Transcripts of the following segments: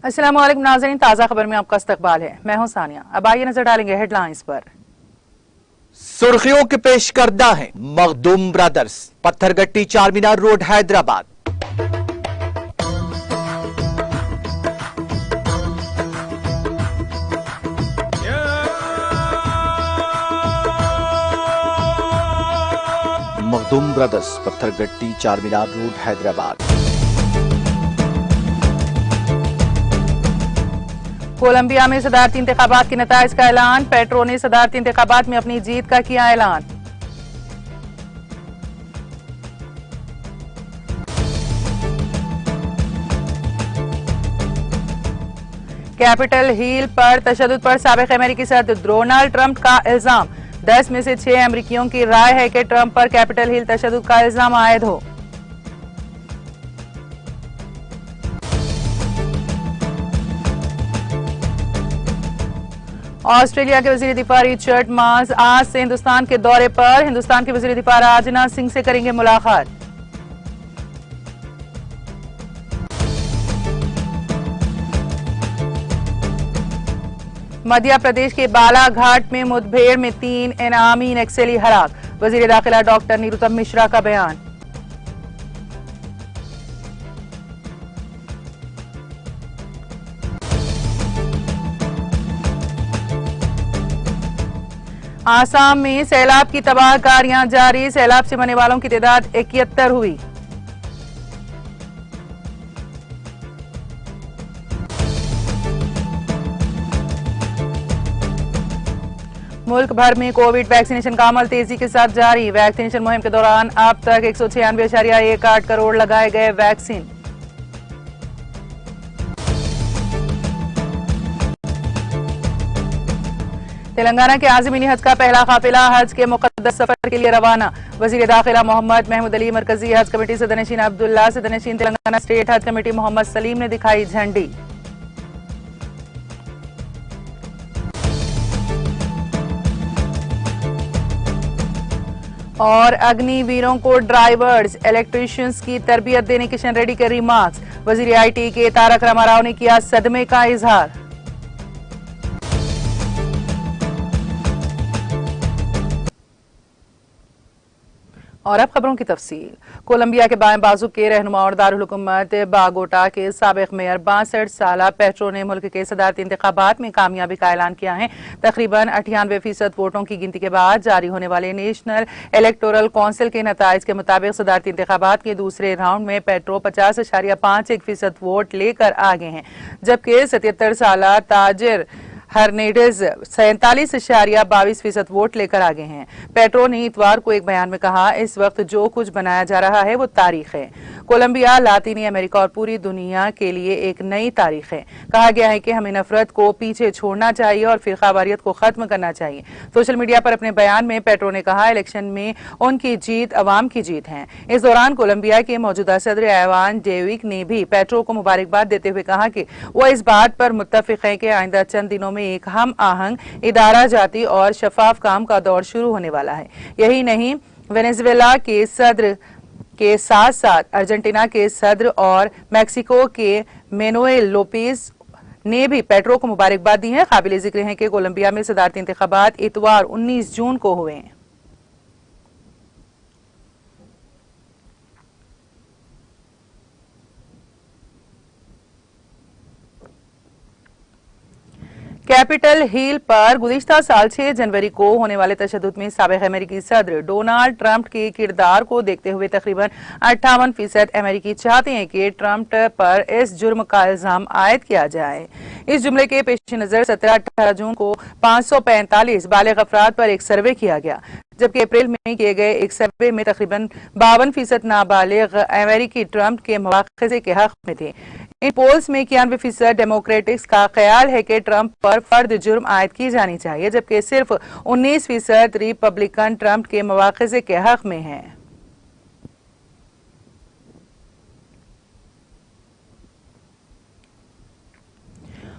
अस्सलाम वालेकुम नाज़रीन, ताज़ा खबर में आपका इस्तकबाल है। मैं हूं सानिया। अब आइए नजर डालेंगे हेडलाइंस पर। सुर्खियों के पेश करदा है Makhdoom brothers, Patthargatti Charminar road Hyderabad. Makhdoom brothers, Patthargatti Charminar road Hyderabad. Colombia में सदारती इंतखाबात के नताइज का ऐलान। पेट्रो ने सदारती इंतखाबात में अपनी जीत का किया ऐलान। कैपिटल हिल पर तशद्दुद पर साबिक अमेरिकी सदर डोनाल्ड ट्रंप का इल्जाम। 10 में से 6 अमेरिकियों की राय है कि ट्रंप पर कैपिटल हिल तशद्दुद का इल्जाम आयद हो। ऑस्ट्रेलिया के वजीर दिफा रिचर्ड मार्स आज से हिंदुस्तान के दौरे पर। हिंदुस्तान के वजीर दिफा राजनाथ सिंह से करेंगे मुलाकात। मध्य प्रदेश के बालाघाट में मुठभेड़ में 3 इनामी नक्सली हलाक। वजीर दाखिला डॉक्टर निरुतम मिश्रा का बयान। आसाम में सैलाब की तबाहकारियां जारी। सैलाब से मरने वालों की तादाद 71 हुई। मुल्क भर में कोविड वैक्सीनेशन का अमल तेजी के साथ जारी। वैक्सीनेशन मुहिम के दौरान अब तक 196.18 करोड़ लगाए गए वैक्सीन। तेलंगाना के आज़मीन हज का पहला काफिला हज के मुकद्दस सफर के लिए रवाना। वजीर दाखिला मोहम्मद महमूद अली, मरकजी हज कमेटी सदरनशीन अब्दुल्ला, सदरनशीन तेलंगाना स्टेट हज कमेटी मोहम्मद सलीम ने दिखाई झंडी। और अग्निवीरों को ड्राइवर्स, इलेक्ट्रीशियंस की तरबियत देने किशन रेड्डी के रिमार्क्स। वजीर IT के तारक रामाराव ने किया सदमे का इजहार। और अब खबरों की तफसील। कोलंबिया के बाएं बाजू के रहनुमा और दारुल हुकूमत बागोटा के साबिक मेयर 62 साला पेट्रो ने मुल्क के सदारती इंतखाबात में कामयाबी का ऐलान किया है। तकरीबन 98% वोटों की गिनती के बाद जारी होने वाले नेशनल इलेक्टोरल काउंसिल के नताइज के मुताबिक सदारती इंतखाबात के दूसरे राउंड में पेट्रो 50.51% वोट लेकर आगे हैं, जबकि 77 साला ताजिर हर्नेडेज 47.22% वोट लेकर आगे हैं। पेट्रो ने इतवार को एक बयान में कहा, इस वक्त जो कुछ बनाया जा रहा है वो तारीख है। कोलंबिया, लातीनी अमेरिका और पूरी दुनिया के लिए एक नई तारीख है। कहा गया है कि हमें नफरत को पीछे छोड़ना चाहिए और फिरकावारियत को खत्म करना चाहिए। सोशल मीडिया पर अपने बयान में पेट्रो ने कहा, इलेक्शन में उनकी जीत अवाम की जीत है। इस दौरान कोलंबिया के मौजूदा सदर ऐवान डेविक ने भी पेट्रो को मुबारकबाद देते हुए कहा कि वो इस बात पर मुत्तफिक है कि आइंदा चंद दिनों में एक हम आहंग, इदारा जाती और शफाफ काम का दौर शुरू होने वाला है। यही नहीं, वेनेजुएला के सदर के साथ साथ अर्जेंटीना के सदर और मैक्सिको के मैनुएल लोपेज ने भी पेट्रो को मुबारकबाद दी है। काबिल जिक्र है कि कोलंबिया में सदारती इंतखाबात इतवार 19 जून को हुए हैं। कैपिटल हिल पर गुज़िश्ता साल 6 जनवरी को होने वाले तशद्दुद में साबिक अमेरिकी सदर डोनाल्ड ट्रंप के किरदार को देखते हुए तकरीबन 58% अमेरिकी चाहते हैं कि ट्रंप पर इस जुर्म का इल्जाम आयद किया जाए। इस जुमले के पेश नजर 17-18 जून को 545 बालिग अफराद पर एक सर्वे किया गया, जबकि अप्रैल में किए गए एक सर्वे में तकरीबन 52% नाबालिग अमेरिकी ट्रंप के मुआखजे के हक में थे। इन पोल्स में 91% डेमोक्रेटिक्स का ख्याल है कि ट्रंप पर फर्द जुर्म आयद की जानी चाहिए, जबकि सिर्फ 19% रिपब्लिकन ट्रंप के मुआखजे के हक में हैं।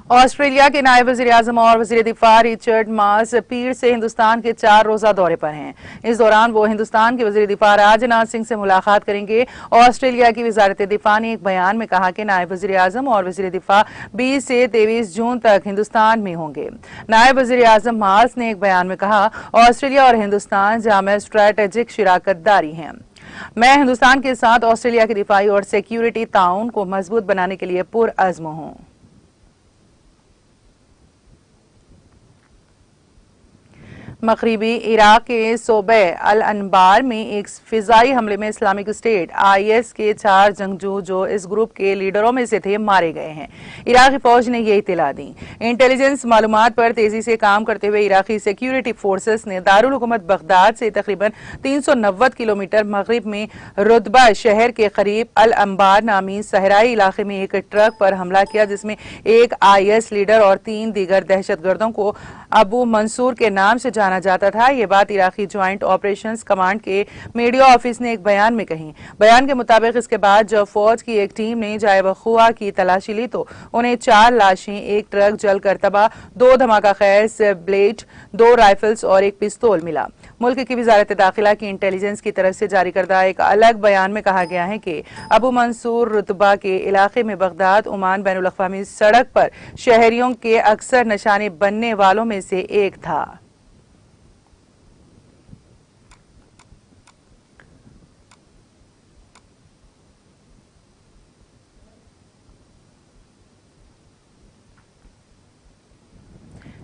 ऑस्ट्रेलिया के नायब वज़ीर-ए-आज़म और वज़ीर दिफा रिचर्ड मार्स पीर से हिंदुस्तान के 4 रोजा दौरे पर हैं। इस दौरान वो हिंदुस्तान के वज़ीर दिफा राजनाथ सिंह से मुलाकात करेंगे। ऑस्ट्रेलिया की वज़ारत दिफा ने एक बयान में कहा कि नायब वज़ीर-ए-आज़म और वज़ीर दिफा 20 से 23 जून तक हिंदुस्तान में होंगे। नायब वज़ीर-ए-आज़म मार्स ने एक बयान में कहा, ऑस्ट्रेलिया और हिंदुस्तान जामे स्ट्रेटेजिक शराकतदारी हैं। मैं हिंदुस्तान के साथ ऑस्ट्रेलिया के दिफाई और सिक्योरिटी ताउन को मजबूत बनाने के लिए पुरअज़्म हूं। मगरिबी इराक के सूबे अल अनबार में एक फिजाई हमले में इस्लामिक स्टेट IS के 4 जंगजू जो इस ग्रुप के लीडरों में से थे मारे गए हैं। इराकी फौज ने यह इत्तला दी। इंटेलिजेंस मालूमात पर तेजी से काम करते हुए इराकी सिक्योरिटी फोर्सेस ने दारुल हुकूमत बगदाद से तकरीबन 390 किलोमीटर मगरिब में रुतबा शहर के करीब अल अनबार नामी सहराई इलाके में एक ट्रक पर हमला किया, जिसमें एक IS लीडर और 3 दीगर दहशतगर्दों को अबू मंसूर के नाम से जाना जाता था। ये बात इराकी ज्वाइंट ऑपरेशंस कमांड के मीडिया ऑफिस ने एक बयान में कही। बयान के मुताबिक इसके बाद जब फौज की एक टीम ने जाए वखुआ की तलाशी ली तो उन्हें 4 लाशें, एक ट्रक जलकर तबाह, 2 धमाका खैज ब्लेड, 2 राइफल्स और एक पिस्तौल मिला। मुल्क की वजारत दाखिला की इंटेलिजेंस की तरफ से जारी करदा एक अलग बयान में कहा गया है कि अबू मंसूर रुतबा के इलाके में बगदाद ओमान बैनुल अक़वामी सड़क पर शहरियों के अक्सर निशाने बनने वालों में से एक था।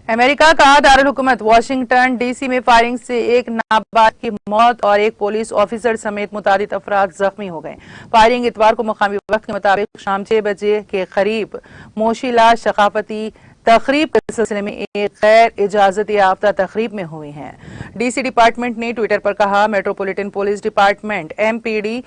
अमेरिका का दारुल हुकूमत वाशिंगटन DC में फायरिंग से एक नाबालिग की मौत और एक पुलिस ऑफिसर समेत मुतादिद अफराद जख्मी हो गए। फायरिंग इतवार को मुकामी वक्त के मुताबिक शाम 6 बजे के करीब मोशीला सकाफती तकरीब के सिलसिले में एक गैर इजाजत याफ्ता तकरीब में हुई है। DC डिपार्टमेंट ने ट्विटर पर कहा, metropolitan police department MPD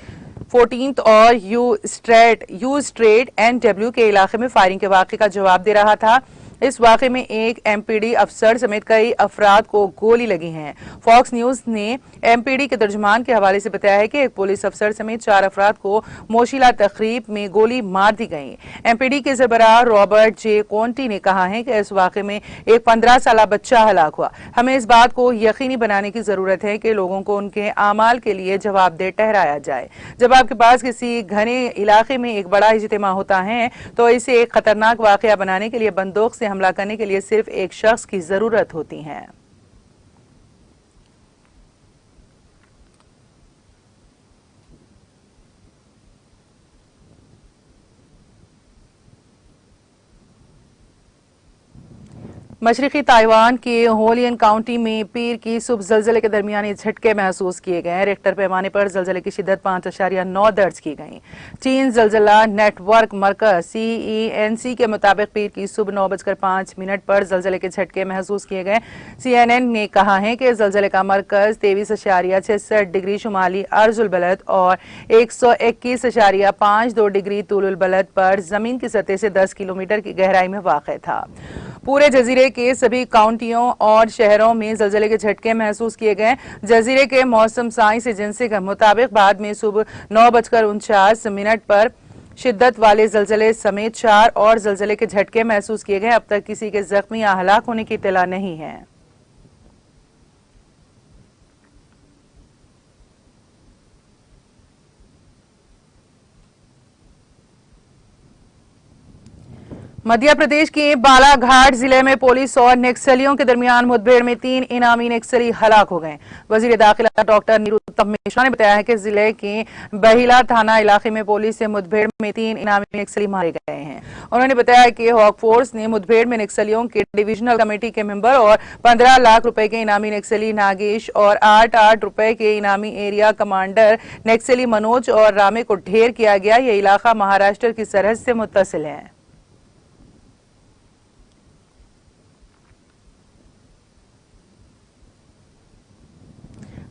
14th और यू स्ट्रेट NW के इलाके में फायरिंग के वाक़े का जवाब दे रहा था। इस वाक़े में एक MPD अफसर समेत कई अफराद को गोली लगी है। फॉक्स न्यूज ने MPD के तर्जुमान के हवाले से बताया है कि एक पुलिस अफसर समेत 4 अफराद को मोशीला तकरीब में गोली मार दी गई। MPD के सरबराह रॉबर्ट J. कोंटी ने कहा है कि इस वाक़े में एक 15 साला बच्चा हलाक हुआ। हमें इस बात को यकीनी बनाने की जरूरत है कि लोगों को उनके आमाल के लिए जवाबदेह ठहराया जाए। जब आपके पास किसी घने इलाके में एक बड़ा इज्तिमा होता है तो इसे एक खतरनाक वाक़या बनाने के लिए बंदूक से हमला करने के लिए सिर्फ एक शख्स की जरूरत होती है। मशरकी ताइवान के होलियन काउंटी में पीर की सुबह जलजले के दरमियानी झटके महसूस किए गए। रेक्टर पैमाने पर जलजले की शिद्दत 5.9 दर्ज की गई। चीन जलजला नेटवर्क मरकज CENC के मुताबिक पीर की सुबह 9:05 पर जलजले के झटके महसूस किए गए। CNN ने कहा है कि जलजले का मरकज 23.66 डिग्री शुमाली अर्जुल बलद और 121.52 डिग्री तूलुल बलद पर जमीन की सतह से 10 किलोमीटर की गहराई में वाक़ था। पूरे जजीरे के सभी काउंटियों और शहरों में जलजले के झटके महसूस किए गए। जजीरे के मौसम साइंस एजेंसी के मुताबिक बाद में सुबह 9:49 पर शिद्दत वाले जलजले समेत 4 और जलजले के झटके महसूस किए गए। अब तक किसी के जख्मी या हलाक होने की इत्तला नहीं है। मध्य प्रदेश के बालाघाट जिले में पुलिस और नक्सलियों के दरमियान मुठभेड़ में 3 इनामी नक्सली हलाक हो गए। वजीर दाखिला डॉक्टर निरुत्तम मिश्रा ने बताया है कि जिले के बहिला थाना इलाके में पुलिस से मुठभेड़ में 3 इनामी नक्सली मारे गए हैं। उन्होंने बताया कि हॉक फोर्स ने मुठभेड़ में नक्सलियों के डिविजनल कमेटी के मेंबर और 15 लाख रुपए के इनामी नक्सली नागेश और 8 रुपए के इनामी एरिया कमांडर नक्सली मनोज और रामे को ढेर किया गया। यह इलाका महाराष्ट्र की सरहद से मुत्तसिल है।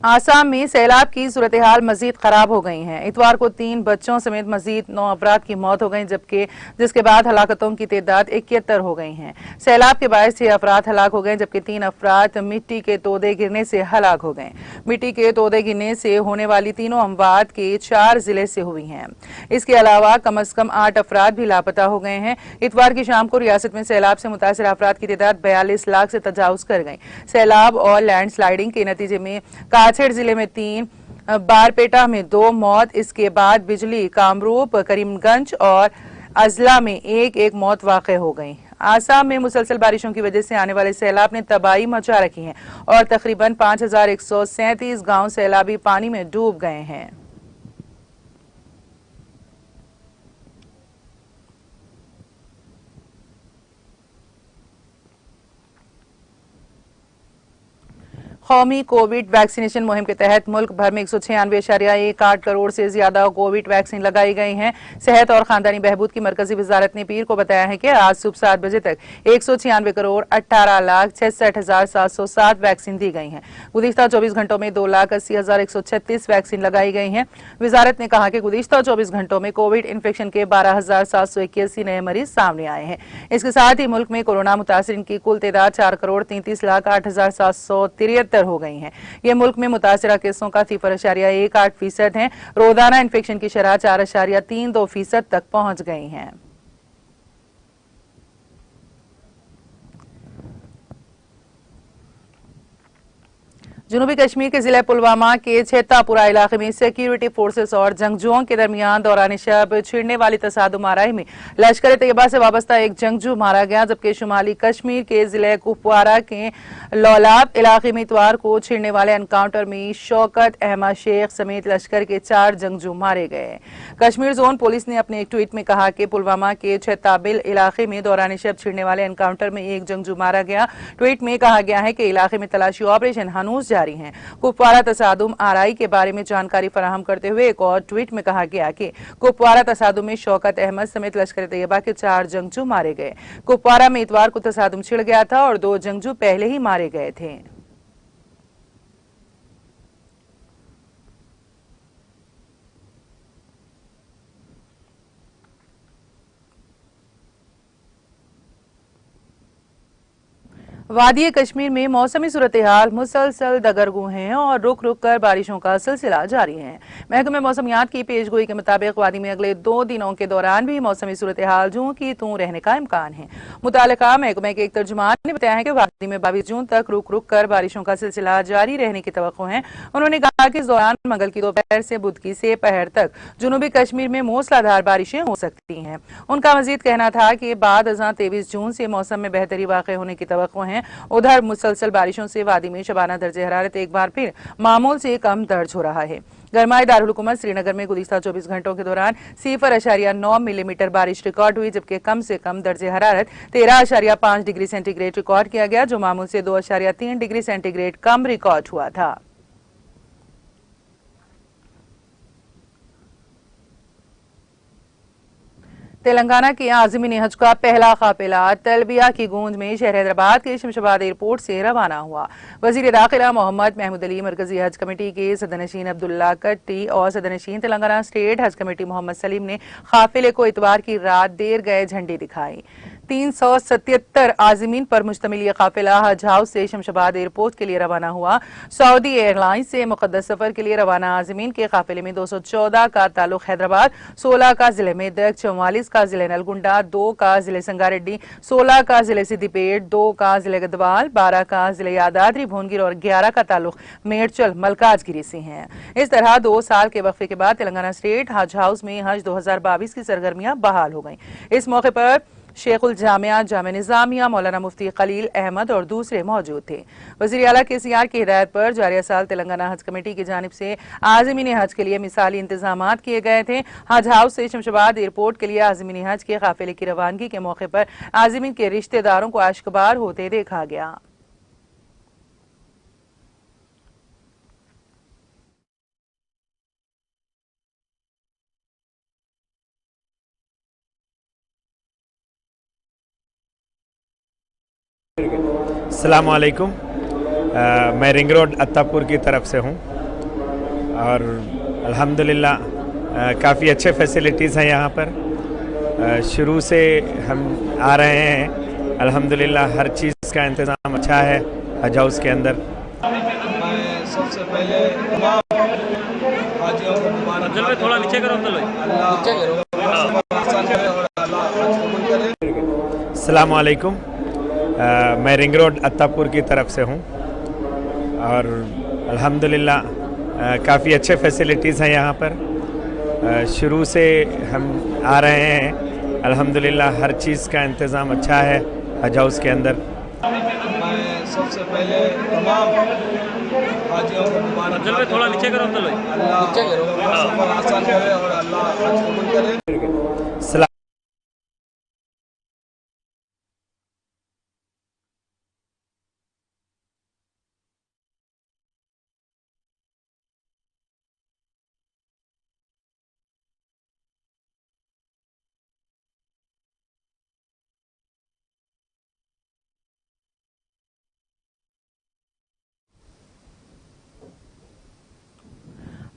आसाम में सैलाब की सूरत हाल मजीद खराब हो गई है। इतवार को 3 बच्चों समेत मजीद 9 अफराद की मौत हो गई, जबकि जिसके बाद हलाकतों की तादाद 71 हो गई है। सैलाब के बायस 6 अफराद हलाक हो गए, जबकि 3 अफराद मिट्टी के तोदे गिरने से हलाक हो गए। मिट्टी के तोदे गिरने से होने वाली तीनों अमवात के 4 जिले से हुई हैं। इसके अलावा कम अज कम 8 अफराद भी लापता हो गए हैं। इतवार की शाम को रियासत में सैलाब से मुतासर अफराद की तादाद 42 लाख से तजावुज कर गई। सैलाब और लैंड स्लाइडिंग के नतीजे में काछड़ जिले में 3, बारपेटा में 2 मौत, इसके बाद बिजली, कामरूप, करीमगंज और अजला में एक मौत वाक़ हो गई। आसाम में मुसलसल बारिशों की वजह से आने वाले सैलाब ने तबाही मचा रखी है और तकरीबन 5137 गांव सैलाबी पानी में डूब गए हैं। कौमी कोविड वैक्सीनेशन मुहिम के तहत मुल्क भर में 196.18 करोड़ से ज्यादा कोविड वैक्सीन लगाई गई हैं। सेहत और खानदानी बहबूद की मरकजी वजारत ने पीर को बताया है कि आज सुबह 7 बजे तक 196 करोड़ 18,66,707 वैक्सीन दी गई हैं। गुज़िश्ता 24 घंटों में 2,80,136 वैक्सीन लगाई गई हैं। वजारत ने कहा कि गुज़िश्ता 24 घंटों में कोविड इन्फेक्शन के 12,781 नए मरीज सामने आए हैं। इसके साथ ही मुल्क में कोरोना मुतासरीन की कुल तादाद 4,33,08,773 हो गई हैं। ये मुल्क में मुतासरा केसों का 0.18% है। रोजाना इन्फेक्शन की शरह 4.32% तक पहुंच गई है। जनूबी कश्मीर के जिला पुलवामा के छेतापुरा इलाके में सिक्योरिटी फोर्सेस और जंगजुओं के दरमियान दौरान शब छिड़ने वाली तसादुम आराई में लश्कर तैयबा से वाबस्ता एक जंगजू मारा गया, जबकि शुमाली कश्मीर के जिले कुपवारा के लौलाब इलाके में इतवार को छिड़ने वाले एनकाउंटर में शौकत अहमद शेख समेत लश्कर के 4 जंगजू मारे गए। कश्मीर जोन पुलिस ने अपने एक ट्वीट में कहा कि पुलवामा के छेताबिल इलाके में दौरान शब छिड़ने वाले एनकाउंटर में एक जंगजू मारा गया। ट्वीट में कहा गया है कि इलाके में तलाशी ऑपरेशन हनूज जारी है। कुपवारा तसादुम आराई के बारे में जानकारी फराहम करते हुए एक और ट्वीट में कहा गया कि कुपवारा तसादुम में शौकत अहमद समेत लश्कर तैयबा के 4 जंगजू मारे गए। कुपवारा में इतवार को तसादुम छिड़ गया था और 2 जंगजू पहले ही मारे गए थे। वादी कश्मीर में मौसमी सूरत हाल मुसलसल दगरगू हैं और रुक रुक कर बारिशों का सिलसिला जारी है। महकमे मौसमियात की पेशगोई के मुताबिक वादी में अगले 2 दिनों के दौरान भी मौसमी सूरत हाल जूं की तूं रहने का इम्कान है। मुतालिका महकमे के एक तर्जुमान ने बताया है कि वादी में 22 जून तक रुक रुक कर बारिशों का सिलसिला जारी रहने की तवक्को है। उन्होंने कहा कि इस दौरान मंगल की दोपहर से बुध की सेपहर तक जनूबी कश्मीर में मूसलाधार बारिशें हो सकती हैं। उनका मजीद कहना था कि बाद अज़ां 23 जून से मौसम में बेहतरी वाक़ होने की तवक्को है। उधर मुसलसल बारिशों से वादी में शबाना दर्जे हरारत एक बार फिर मामूल से कम दर्ज हो रहा है। गरमाए दारुल हुकूमत श्रीनगर में गुज़िश्ता 24 घंटों के दौरान 0.9 मिलीमीटर बारिश रिकॉर्ड हुई, जबकि कम से कम दर्जे हरारत 13.5 डिग्री सेंटीग्रेड रिकॉर्ड किया गया, जो मामूल से 2.3 डिग्री सेंटीग्रेड कम रिकॉर्ड हुआ था। तेलंगाना के आज़मीन हज का पहला काफिला तलबिया की गूंज में शहर हैदराबाद के शमशाबाद एयरपोर्ट से रवाना हुआ। वजीर दाखिला मोहम्मद महमूद अली, मरकजी हज कमेटी के सदरनशीन अब्दुल्ला कट्टी और सदरनशीन तेलंगाना स्टेट हज कमेटी मोहम्मद सलीम ने काफिले को इतवार की रात देर गए झंडी दिखाई। 377 आज़मीन पर मुश्तमिल यह काफिला हज हाउस से शमशाबाद एयरपोर्ट के लिए रवाना हुआ। सऊदी एयरलाइंस से मुकद्दस सफर के लिए रवाना आज़मीन के काफिले में 214 का ताल्लुक हैदराबाद, 16 का जिले मेदक, 44 का जिले नलगुंडा, 2 का जिले संगारेड्डी, 16 का जिले सिद्दीपेट, 2 का जिले गदवाल, 12 का जिले यादाद्री भुवनगिर और 11 का ताल्लुक मेरचल मलकाजगिरी से हैं। इस तरह 2 साल के वक्फे के बाद तेलंगाना स्टेट हज हाउस में हज 2022 की सरगर्मियां बहाल हो गईं। इस मौके पर शेखुल जामिया, जामिया निजामिया, मौलाना मुफ्ती खलील अहमद और दूसरे मौजूद थे। वज़ीर आला KCR की हिदायत पर जारिया साल तेलंगाना हज कमेटी की जानिब से आज़मीन हज के लिए मिसाली इंतजाम किए गए थे। हज हाउस से शमशाबाद एयरपोर्ट के लिए आज़मीन हज के काफिले की रवानगी के मौके पर आज़मीन के रिश्तेदारों को आश्कबार होते देखा गया। अस्सलामुअलैकुम। मैं रिंग रोड अत्तापुर की तरफ से हूँ और अल्हम्दुलिल्लाह काफ़ी अच्छे फैसिलिटीज़ हैं यहाँ पर। शुरू से हम आ रहे हैं, अल्हम्दुलिल्लाह हर चीज़ का इंतज़ाम अच्छा है हज हाउस के अंदर। मैं सबसे पहले तमाम हाजियों को मुबारक थोड़ा नीचे करो अस्सलाम वालेकुम। मैं रिंग रोड अत्तापुर की तरफ से हूँ और अल्हम्दुलिल्लाह काफ़ी अच्छे फैसिलिटीज़ हैं यहाँ पर। शुरू से हम आ रहे हैं, अल्हम्दुलिल्लाह हर चीज़ का इंतज़ाम अच्छा है हज हाउस के अंदर। मैं सबसे पहले तमाम हाजियों को मुबारक थोड़ा नीचे करो अल्लाह सफर आसान करे और अल्लाह हज कबूल करे।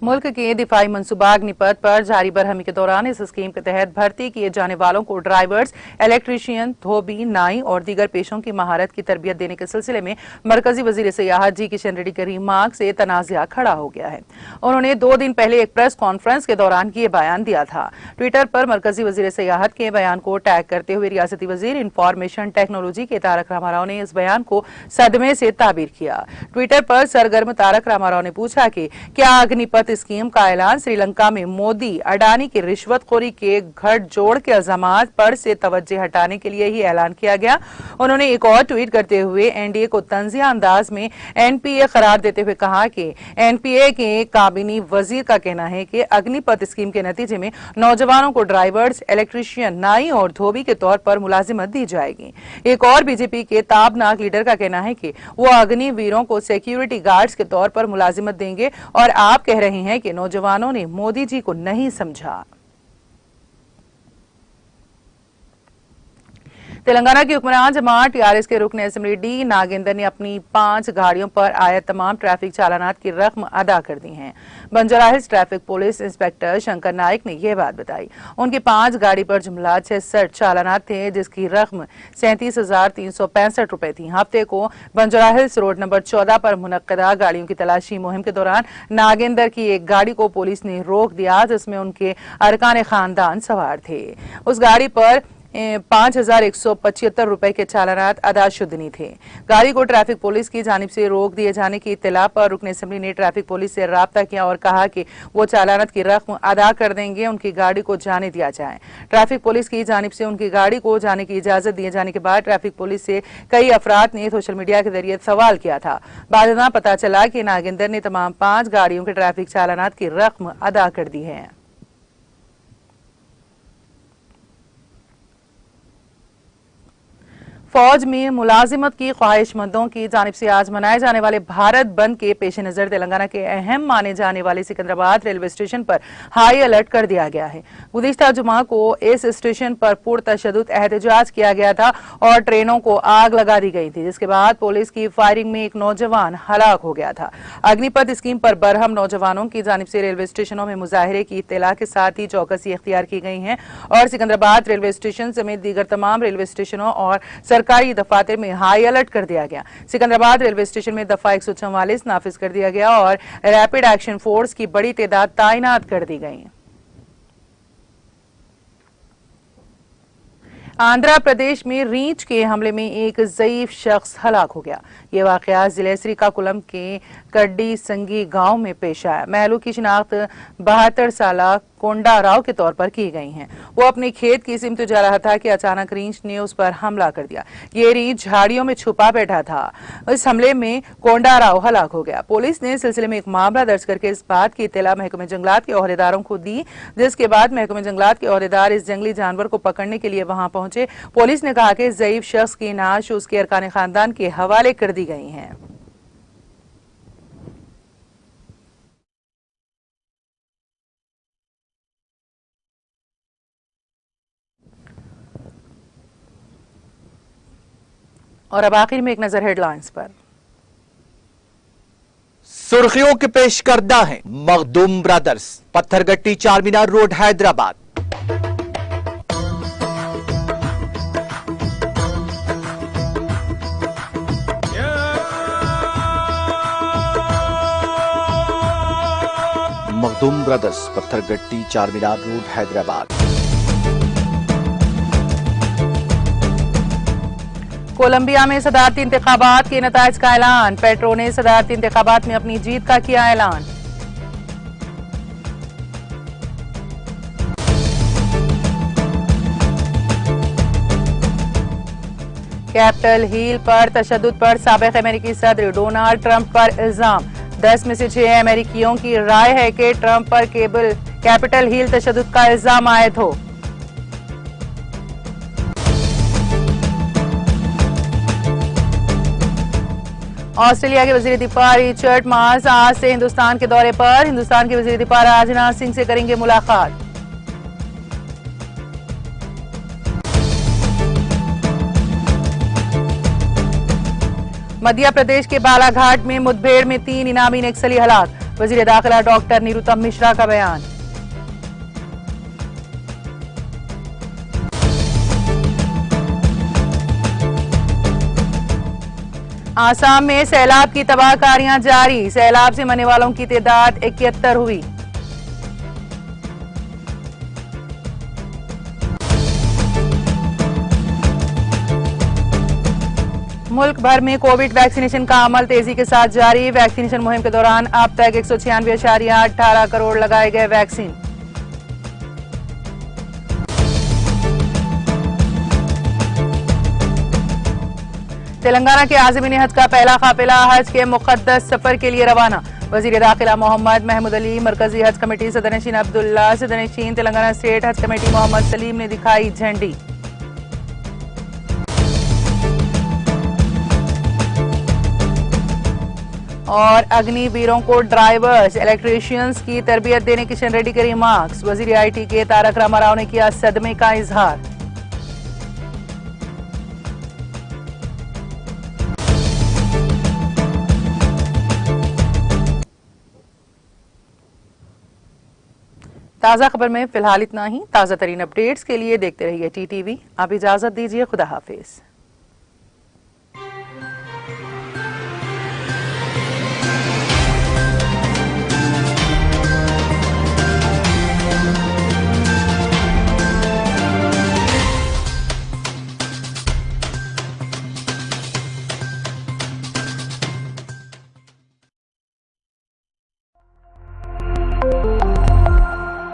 मुल्क के दिफाई मनसूबा अग्निपथ पर जारी बरहमी के दौरान इस स्कीम के तहत भर्ती किए जाने वालों को ड्राइवर्स, इलेक्ट्रीशियन, धोबी, नाई और दीगर पेशों की महारत की तरबियत देने के सिलसिले में मरकजी वजीर सियाहत जी किशन रेड्डी के रिमार्क से तनाज़ा खड़ा हो गया है। उन्होंने 2 दिन पहले एक प्रेस कॉन्फ्रेंस के दौरान ये बयान दिया था। ट्विटर पर मरकजी वजीर सियाहत के बयान को टैग करते हुए रियासती वजीर इंफॉर्मेशन टेक्नोलॉजी के तारक रामाराव ने इस बयान को सदमे से ताबीर किया। ट्विटर पर सरगर्म तारक रामाराव ने पूछा कि क्या अग्निपथ स्कीम का ऐलान श्रीलंका में मोदी अडानी की रिश्वतखोरी के घट जोड़ के अज़मात पर से तवज्जो हटाने के लिए ही ऐलान किया गया। उन्होंने एक और ट्वीट करते हुए एनडीए को तंजिया अंदाज में एनपीए करार देते हुए कहा कि एनपीए के काबिनी वजीर का कहना है कि अग्निपथ स्कीम के नतीजे में नौजवानों को ड्राइवर्स, इलेक्ट्रीशियन, नाई और धोबी के तौर पर मुलाजिमत दी जाएगी। एक और बीजेपी के ताबनाक लीडर का कहना है कि वो अग्निवीरों को सिक्योरिटी गार्ड्स के तौर पर मुलाजिमत देंगे और आप कह रहे हैं कि नौजवानों ने मोदी जी को नहीं समझा। तेलंगाना की हुक्मरान जमात टीआरएस के रुकन असेंबली डी नागेंद्र ने अपनी 5 गाड़ियों पर आए तमाम ट्रैफिक चालानात की रकम अदा कर दी हैं। Banjara Hills traffic police inspector Shankar Nayak ने यह बात बताई। उनकी 5 गाड़ी पर जुमला 66 चालानात थे, जिसकी रकम 37,365 रुपए थी। हफ्ते को बंजारा हिल्स रोड नंबर 14 पर मुनक्कदा गाड़ियों की तलाशी मुहिम के दौरान नागेंद्र की एक गाड़ी को पुलिस ने रोक दिया, जिसमें उनके अरकान खानदान सवार थे। उस गाड़ी पर 5,175 रुपए के चालानात अदा शुदनी थे। गाड़ी को ट्रैफिक पुलिस की जानिब से रोक दिए जाने की इत्तला पर रुकन असेंबली ने ट्रैफिक पुलिस से राब्ता किया और कहा कि वो चालानात की रकम अदा कर देंगे, उनकी गाड़ी को जाने दिया जाए। ट्रैफिक पुलिस की जानिब से उनकी गाड़ी को जाने की इजाजत दिए जाने के बाद ट्रैफिक पुलिस से कई अफराद ने सोशल मीडिया के जरिए सवाल किया था। बाद में पता चला कि नागेंद्र ने तमाम 5 गाड़ियों के ट्रैफिक चालानात की रकम अदा कर दी है। फौज में मुलाजिमत की ख्वाहिशमंदों की जानिब से आज मनाए जाने वाले भारत बंद के पेश नजर तेलंगाना के अहम माने जाने वाले सिकंदराबाद रेलवे स्टेशन पर हाई अलर्ट कर दिया गया है। गुज़िश्ता जुमा को इस स्टेशन पर पुरतशद्दुद एहतजाज किया गया था और ट्रेनों को आग लगा दी गई थी, जिसके बाद पुलिस की फायरिंग में एक नौजवान हलाक हो गया था। अग्निपथ स्कीम पर बरहम नौजवानों की जानिब से रेलवे स्टेशनों में मुजाहरे की इत्तला के साथ ही चौकसी इख्तियार की गई है और सिकंदराबाद रेलवे स्टेशन समेत दीगर तमाम रेलवे स्टेशनों और सरकारी दफातर में हाई अलर्ट कर दिया गया। सिकंदराबाद रेलवे स्टेशन में दफा 144 नाफिज कर दिया गया और रैपिड एक्शन फोर्स की बड़ी तादाद तैनात कर दी गई। आंध्र प्रदेश में रींच के हमले में एक ज़ईफ शख्स हलाक हो गया। ये वाकया जिले श्रीकाकुलम के कड्डी संगी गांव में पेश आया। महलू की शिनाख्त 72 साला कोंडा राव के तौर पर की गई है। वो अपने खेत की सिमत जा रहा था कि अचानक रींच ने उस पर हमला कर दिया। ये रींच झाड़ियों में छुपा बैठा था। इस हमले में कोंडा राव हलाक हो गया। पुलिस ने सिलसिले में एक मामला दर्ज करके इस बात की इत्तला महकमे जंगलात के ओहदेदारों को दी, जिसके बाद महकमे जंगलात के ओहदेदार इस जंगली जानवर को पकड़ने के लिए वहां पहुंचे। पुलिस ने कहा कि ज़ईफ शख्स की नाश उसके अरकान खानदान के हवाले कर दी गई है। और अब आखिर में एक नजर हेडलाइंस पर। सुर्खियों के पेश करदा है Makhdoom brothers, Patthargatti Charminar road Hyderabad. Makhdoom brothers, Patthargatti Charminar road Hyderabad. Colombia में सदारती इंतखाबात के नताइज का ऐलान। पेट्रो ने सदारती इंतखाबात में अपनी जीत का किया ऐलान। कैपिटल हिल पर तशद्दुद पर साबिक अमेरिकी सदर डोनाल्ड ट्रंप पर इल्जाम। 10 में से 6 अमेरिकियों की राय है कि ट्रंप पर कैपिटल हिल तशद्दुद का इल्जाम आयद हो। ऑस्ट्रेलिया के वजीर दिफा रिचर्ड मार्स आज से हिंदुस्तान के दौरे पर। हिंदुस्तान के वजीर दिफा राजनाथ सिंह से करेंगे मुलाकात। मध्य प्रदेश के बालाघाट में मुठभेड़ में 3 इनामी नक्सली हलाक। वजीर दाखिला डॉक्टर निरुतम मिश्रा का बयान। आसाम में सैलाब की तबाहकारियां जारी। सैलाब से मरने वालों की तादाद 71 हुई। मुल्क भर में कोविड वैक्सीनेशन का अमल तेजी के साथ जारी। वैक्सीनेशन मुहिम के दौरान अब तक 196.18 करोड़ लगाए गए वैक्सीन। तेलंगाना के आज़मीन हज का पहला काफिला हज के मुक़द्दस सफर के लिए रवाना। वजीर दाखिला मोहम्मद महमूद अली, मरकजी हज कमेटी सदरनशीन अब्दुल्ला, सदरनशीन तेलंगाना स्टेट हज कमेटी मोहम्मद सलीम ने दिखाई झंडी। और अग्निवीरों को ड्राइवर्स, इलेक्ट्रीशियंस की तरबियत देने किशन रेड्डी के रिमार्क्स। वजीर IT के तारक रामाराव ने किया सदमे का इजहार। ताज़ा खबर में फिलहाल इतना ही। ताज़ा तरीन अपडेट्स के लिए देखते रहिए TTV। आप इजाजत दीजिए, खुदा हाफिज।